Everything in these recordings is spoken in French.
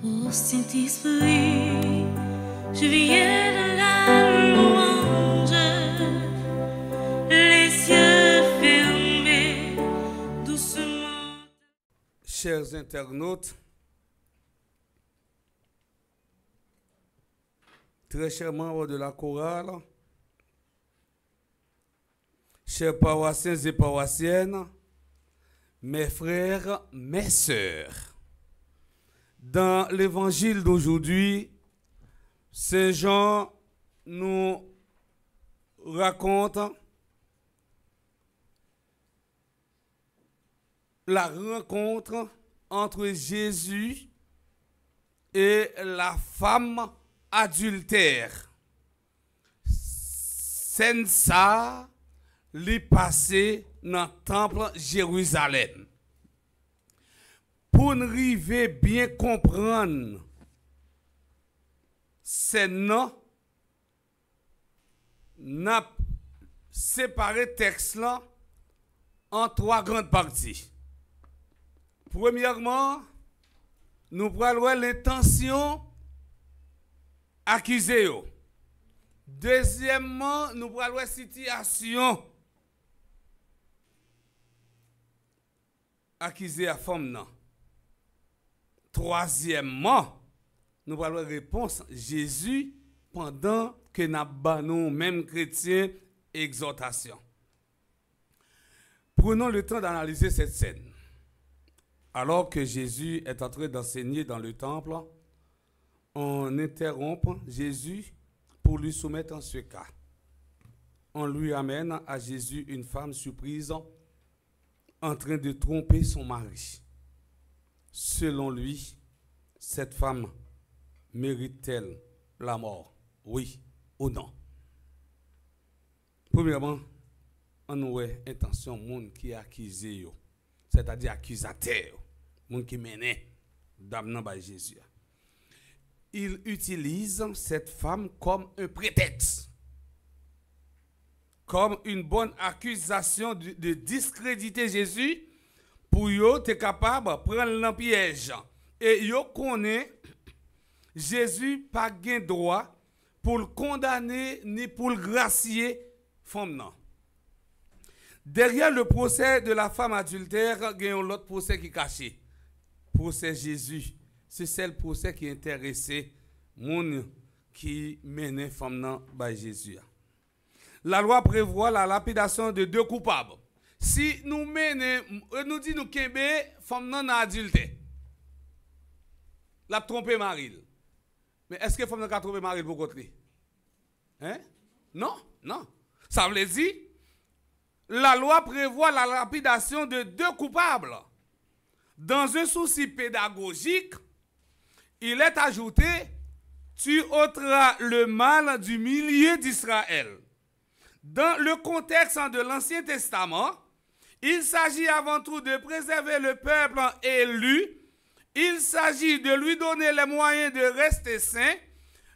Ô Saint-Esprit, je viens de la louange, les yeux fermés, doucement. Chers internautes, très chers membres de la chorale, chers paroissiens et paroissiennes, mes frères, mes sœurs, dans l'évangile d'aujourd'hui, Saint Jean nous raconte la rencontre entre Jésus et la femme adultère. C'est ça, li passé dans le temple Jérusalem. Pour nous arriver bien comprendre, c'est non, n'a séparé texte là en trois grandes parties. Premièrement, nous prenons l'intention accusée. Deuxièmement, nous prenons la situation accusée à femme. Non. Troisièmement, nous prenons la réponse Jésus pendant que nous même chrétiens, exhortation. Prenons le temps d'analyser cette scène. Alors que Jésus est en train d'enseigner dans le temple, on interrompt Jésus pour lui soumettre en ce cas. On lui amène à Jésus une femme surprise en train de tromper son mari. Selon lui, cette femme mérite-t-elle la mort? Oui ou non? Premièrement, on a intention monde qui est accusé, c'est-à-dire accusateur, monde qui mène d'amener par Jésus. Il utilise cette femme comme un prétexte, comme une bonne accusation de discréditer Jésus pour yo être capable de prendre le piège. Et yo connaît Jésus pas gain droit pour le condamner ni pour le gracier femme non. Derrière le procès de la femme adultère, il y a un autre procès qui est caché. Procès Jésus. C'est celle procès qui intéressait moun qui menait femme non by Jésus. La loi prévoit la lapidation de deux coupables. Si nous menons, nous dit nous kembe femme non adultère. La tromper Maril. Mais est-ce que femme non a trompé Maril pour côté? Hein? Non, non. Ça veut dire la loi prévoit la lapidation de deux coupables. Dans un souci pédagogique, il est ajouté tu ôteras le mal du milieu d'Israël. Dans le contexte de l'Ancien Testament, il s'agit avant tout de préserver le peuple élu. Il s'agit de lui donner les moyens de rester saint,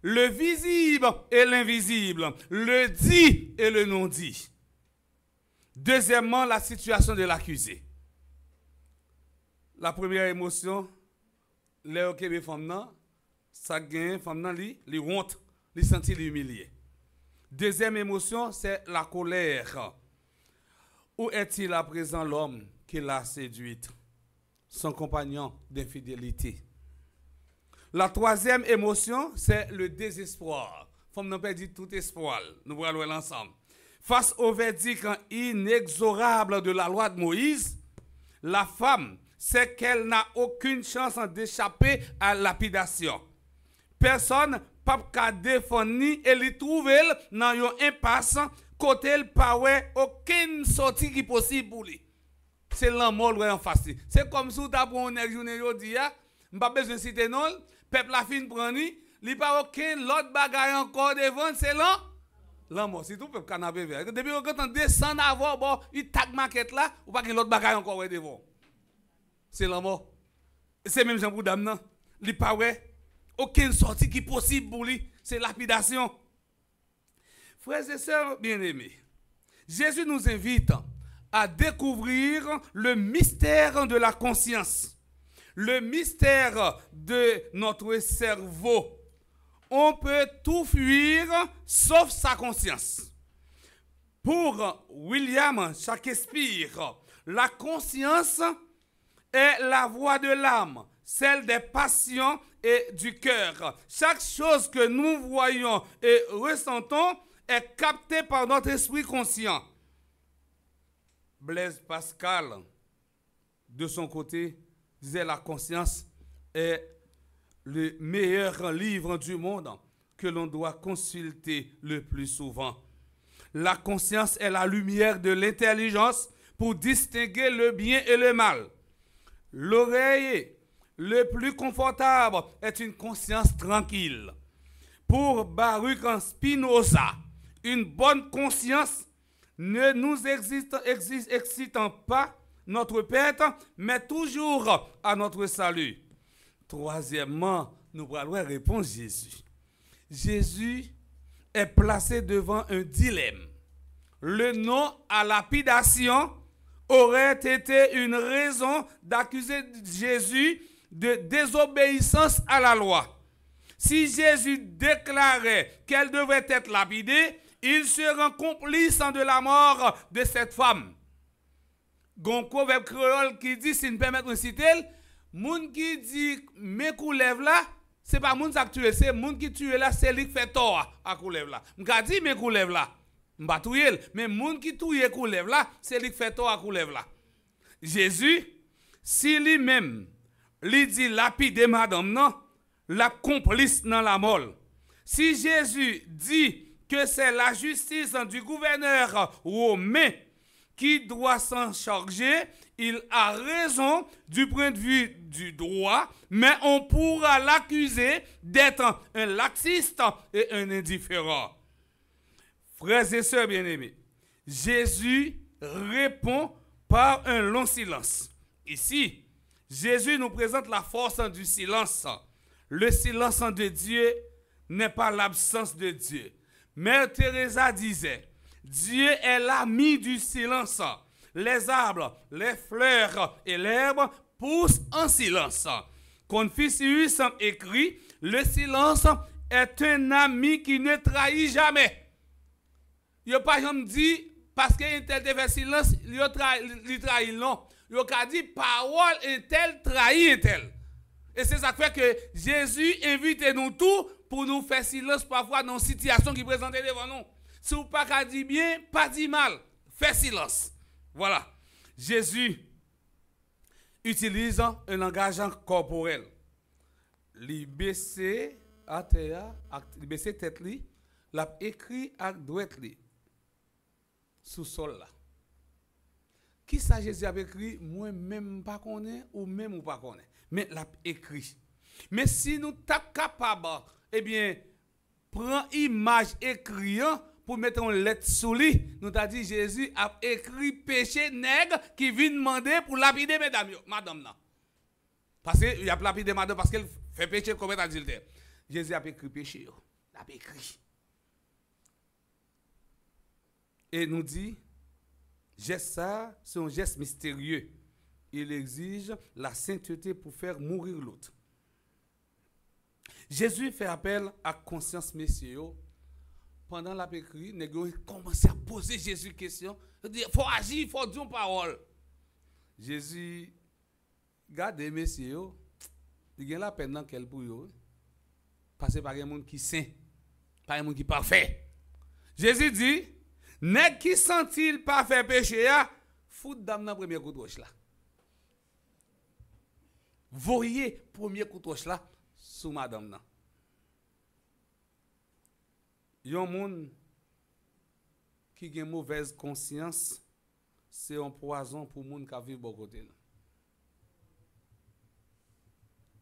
le visible et l'invisible, le dit et le non dit. Deuxièmement, la situation de l'accusé. La première émotion, les okebe femme nan, ça gagne femme nan li honte, li senti humilié. Deuxième émotion, c'est la colère. Où est-il à présent l'homme qui l'a séduite, son compagnon d'infidélité? La troisième émotion, c'est le désespoir. Femme nan perdu tout espoir. Nous allons l'ensemble. Face au verdict inexorable de la loi de Moïse, la femme sait qu'elle n'a aucune chance d'échapper à la lapidation. Personne pas défendre ni et lui trouver dans une impasse côté elle pas aucune sortie qui possible pour lui. C'est l'amour en face. C'est comme si tu as pour une journée aujourd'hui, pas besoin de citer non, peuple la fin prendre, il pas aucun l'autre bagaille encore devant, c'est là. L'amour, c'est tout peuple canapé vert. Depuis quand on descend avant, bon, il tag maquette là, ou pas que l'autre bagaille encore devant. C'est l'amour. C'est même Jean Boudam non. Il pas aucune sortie qui possible pour lui, c'est lapidation. Frères et sœurs bien-aimés, Jésus nous invite à découvrir le mystère de la conscience. le mystère de notre cerveau. On peut tout fuir sauf sa conscience. Pour William Shakespeare, la conscience est la voix de l'âme, celle des passions et du cœur. Chaque chose que nous voyons et ressentons est captée par notre esprit conscient. Blaise Pascal, de son côté, disait la conscience est le meilleur livre du monde que l'on doit consulter le plus souvent. La conscience est la lumière de l'intelligence pour distinguer le bien et le mal. L'oreille le plus confortable est une conscience tranquille. Pour Baruch Spinoza, une bonne conscience ne nous excitant pas notre perte, mais toujours à notre salut. Troisièmement, nous allons répondre Jésus. Jésus est placé devant un dilemme. Le non à lapidation aurait été une raison d'accuser Jésus de désobéissance à la loi. Si Jésus déclarait qu'elle devrait être lapidée, il serait complice de la mort de cette femme. Gon proverbe créole qui dit, si nous permettons de citer, moun qui dit mes coulèves là, c'est pas moun qui tue, c'est moun qui tue là, c'est lui qui fait tort à coulève là. M'ka dit mes coulèves là, m'pa touyer, mais moun qui tue coulève là, c'est lui qui fait tort à coulève là. Jésus, si lui-même lui dit lapide madame non, la complice dans la mort. Si Jésus dit que c'est la justice du gouverneur romain qui doit s'en charger, il a raison du point de vue du droit, mais on pourra l'accuser d'être un laxiste et un indifférent. Frères et sœurs bien-aimés, Jésus répond par un long silence. Ici, Jésus nous présente la force du silence. Le silence de Dieu n'est pas l'absence de Dieu. Mère Teresa disait, Dieu est l'ami du silence. Les arbres, les fleurs et l'herbe poussent en silence. Confucius écrit, le silence est un ami qui ne trahit jamais. Il n'y a pas jamais dit, parce qu'un tel fait silence, il trahit non. Il a dit, parole un tel trahit un tel. Et c'est ça qui fait que Jésus invite nous tous pour nous faire silence parfois dans une situation qui présente devant nous. Si vous n'avez pas dit bien, pas dit mal, faites silence. Voilà. Jésus utilise un langage corporel. Il baisse à terre, il baisse tête, il a écrit à droite sous sol là. Qui ça Jésus a écrit, moi même pas connais ou même ou pas connais, mais l'a écrit. Mais si nous sommes capables, eh bien, prends image écrite pour mettre une lettre sous lui. Nous t'a dit Jésus a écrit péché nègre qui vient demander pour lapider madame là. Parce qu'il a lapidé madame parce qu'elle fait péché comme adultère. Jésus a écrit péché, il a écrit. Et nous dit geste ça, c'est un geste mystérieux. Il exige la sainteté pour faire mourir l'autre. Jésus fait appel à conscience, messieurs. Pendant la pécrie, nous commencé à poser Jésus question. Il faut agir, il faut dire une parole. Jésus, regardez, messieurs, il y a la peine dans quel pour eux. Parce que par un monde qui est saint, par un monde qui est parfait. Jésus dit, nèg qui sent-il pas faire péché, fout dame dans premier coup de roche là. Voyez premier coup de roche là sous madame là. Yon moun qui a une mauvaise conscience, c'est un poison pour moun qui vit bon côté.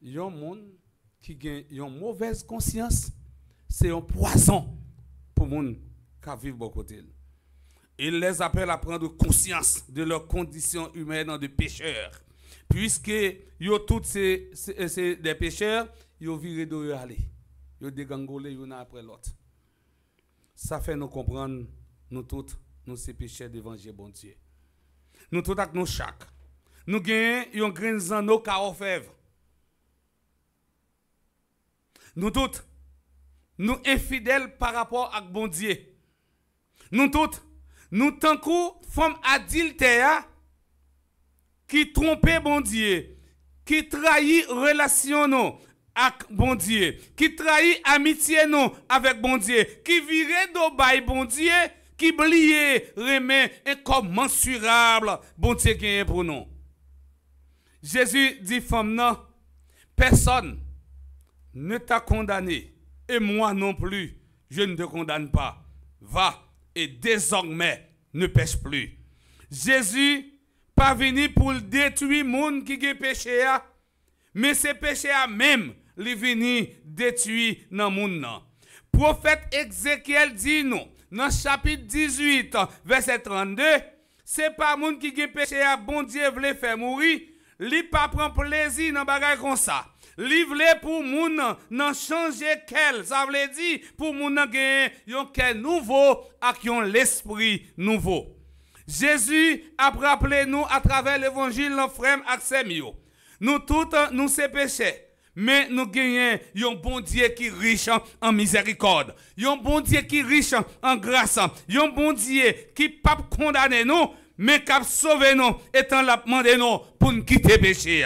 Yon moun qui a une mauvaise conscience, c'est un poison pour moun qui vit bon côté. Il les appelle à prendre conscience de leur condition humaine de pécheurs. Puisque yo toutes ces des pécheurs, yo viré de yo aller. Yo dégangolé yon après l'autre. Ça fait nous comprendre, nous tous, nous ces pécheurs devant Dieu, bon Dieu. Nous tous avec nous chaque. Nous gagnons un grain de nos orfèvre. Nous tous, nous infidèles par rapport à bon Dieu. Nous tous, nous tant que femmes adultères qui trompent bon Dieu, qui trahit relation nous avec bon Dieu, qui trahit amitié nous avec bon Dieu, qui vire d'obay bon Dieu, qui blie remet incommensurable bon Dieu gagne pour nous. Jésus dit femme non, personne ne t'a condamné et moi non plus, je ne te condamne pas. Va et désormais ne pêche plus. Jésus pas venu pour détruire monde qui a péché, mais c'est péché même li venu détruire dans monde. Prophète Ézéchiel dit nous dans chapitre 18 verset 32, c'est pas monde qui a péché à bon Dieu veut faire mourir, li pas prend plaisir dans bagay comme ça. Li vle pour moun nan changer quel, ça veut dire pour moun nan gagner yon quel nouveau ak yon l'esprit nouveau. Jésus a rappelé nous à travers l'évangile nos frères ak semio. Nous tous nous c'est péché, mais nous gagnons un bon Dieu qui est riche en miséricorde, un bon Dieu qui est riche en grâce, un bon Dieu qui pas condamner nous, mais qui a sauvé nous étant la demandé nous pour nous quitter péché.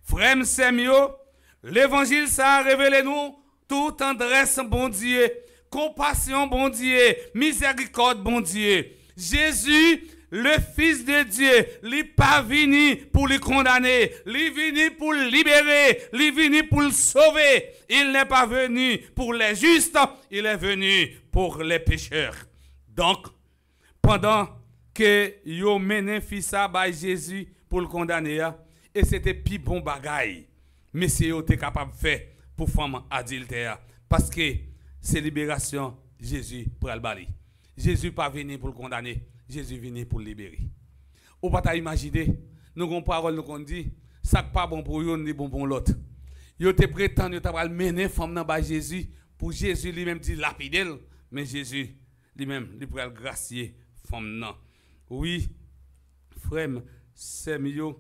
Frère Semio, l'évangile ça a révélé nous toute tendresse bon Dieu, compassion bon Dieu, miséricorde bon Dieu. Jésus, le Fils de Dieu, il n'est pas venu pour le condamner, il est venu pour le libérer, il est venu pour le sauver. Il n'est pas venu pour les justes, il est venu pour les pécheurs. Donc, pendant que yo mené fils à Jésus pour le condamner, et c'était plus bon bagaille. Mais c'est yo t'es capable de faire pour femme adultère. Parce que c'est libération, Jésus pour le bali. Jésus pas venu pour le condamner, Jésus venu pour le libérer. Ou pas imaginer, nous avons parole nous qu'on dit, ça pas bon pour yon ni bon pour l'autre. Yo te prétend yo t'a mener femme dans bas Jésus pour Jésus lui-même dit lapidel, mais Jésus lui-même lui pour gracier femme non. Oui, frère, c'est mieux.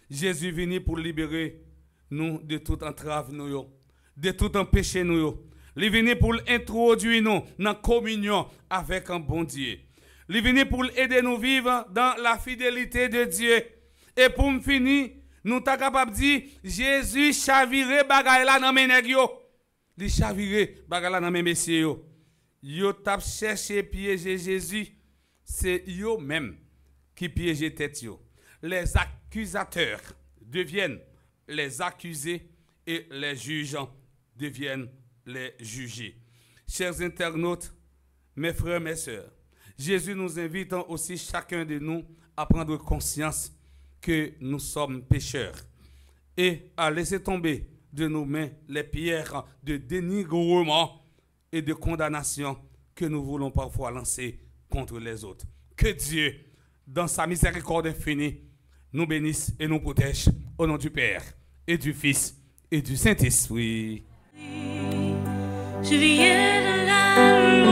Jésus venu pour libérer nous de toute entrave nous, de tout péché nous. Il est venu pour introduire nous dans la communion avec un bon Dieu. Il est venu pour aider nous vivre dans la fidélité de Dieu. Et pour me finir, nous sommes capables de dire, Jésus chaviré bagay la dans mes nègres. Il chaviré bagay la dans mes messieurs. Yo tap cherché piéger Jésus, c'est yo même qui piège tête yo. Les accusateurs deviennent les accusés et les juges deviennent les jugés. Chers internautes, mes frères, mes sœurs, Jésus nous invite aussi chacun de nous à prendre conscience que nous sommes pécheurs et à laisser tomber de nos mains les pierres de dénigrement et de condamnation que nous voulons parfois lancer contre les autres. Que Dieu, dans sa miséricorde infinie, nous bénisse et nous protège au nom du Père et du Fils et du Saint-Esprit. Je viens de la